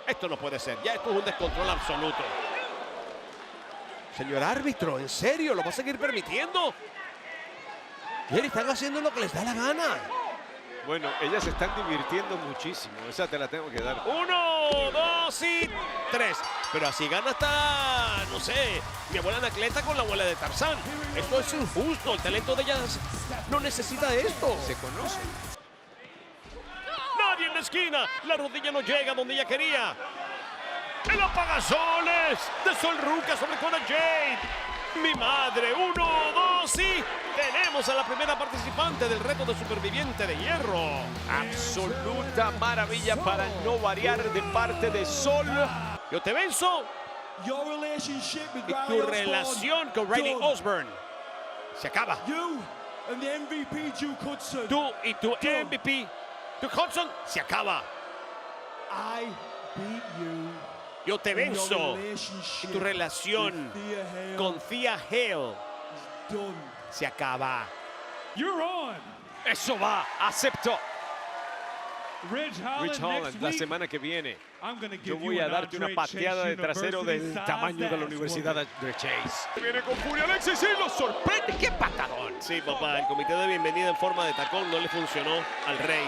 Esto no puede ser. Ya esto es un descontrol absoluto. Señor árbitro, ¿en serio? ¿Lo va a seguir permitiendo? Jerry, están haciendo lo que les da la gana. Bueno, ellas se están divirtiendo muchísimo. Esa te la tengo que dar. 1, 2 y 3. Pero así gana hasta, no sé, mi abuela Anacleta con la abuela de Tarzán. Esto es injusto. El talento de ellas no necesita esto. Se conocen. Nadie en la esquina. La rodilla no llega donde ella quería. El apagasoles de Sol Ruca sobre Cora Jade. Mi madre, 1, 2 y tenemos a la primera participante del reto de superviviente de hierro. Absoluta maravilla para no variar de parte de Sol. Yo te venzo. Y tu relación con Riley Osborne se acaba. Tú y tu MVP, Duke Hudson, se acaba. Yo te venzo. Y tu relación con Thea Hale se acaba. Eso va, acepto. Rich Rich Holland, la semana que viene, yo voy a darte una pateada de trasero del tamaño de la Universidad de Chase. Viene con furia Alexis y lo sorprende. ¡Qué patadón! Sí, papá, el comité de bienvenida en forma de tacón no le funcionó al Rey.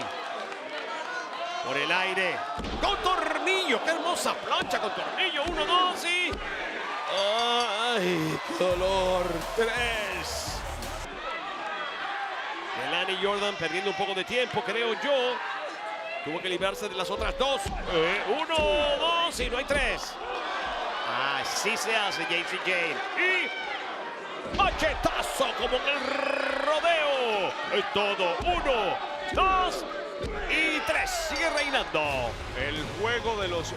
Por el aire. ¡Con tornillo! ¡Qué hermosa plancha con tornillo! 1, 2 y... ¡ay, qué dolor! 3. Melanie Jordan perdiendo un poco de tiempo, creo yo. Tuvo que librarse de las otras dos. 1, 2 y no hay 3. Así se hace, JC Jane. Y machetazo como en el rodeo. Es todo. 1, 2 y 3. Sigue reinando. El juego de los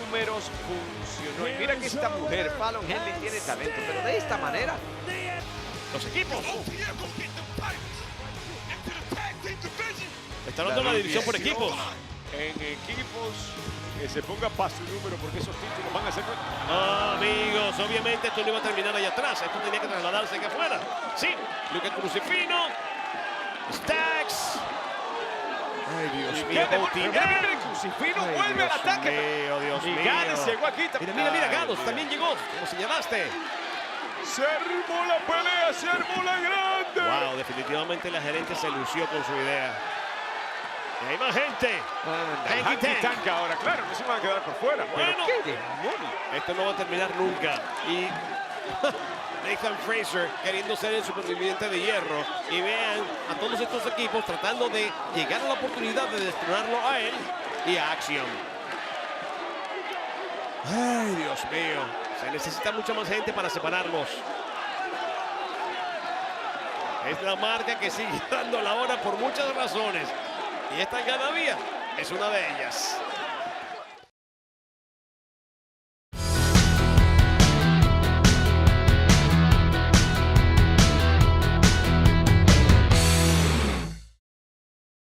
números funcionó. Y mira que esta mujer, Fallon Henley, tiene talento, pero de esta manera. Los equipos. Está dando la división por equipos. En equipos que se ponga para su número porque esos títulos van a ser... Amigos, obviamente esto no iba a terminar allá atrás. Esto tenía que trasladarse aquí afuera. Sí, Luca Crucifino. Stacks. Ay, Dios mío. Crucifino vuelve al ataque. Dios mío. Y Gales llegó aquí también. Mira, Gados también llegó, como señalaste. Se armó la pelea, se armó la grande. Wow, definitivamente la gerente se lució con su idea. Y hay más gente. Hanky Tank ahora, claro, no se van a quedar por fuera. Bueno, pero qué demonio. Esto no va a terminar nunca. Y Nathan Fraser queriendo ser el superviviente de hierro. Y vean a todos estos equipos tratando de llegar a la oportunidad de destronarlo a él y a Axiom. Ay, Dios mío. Se necesita mucha más gente para separarlos. Es la marca que sigue dando la hora por muchas razones. Y esta cada día es una de ellas.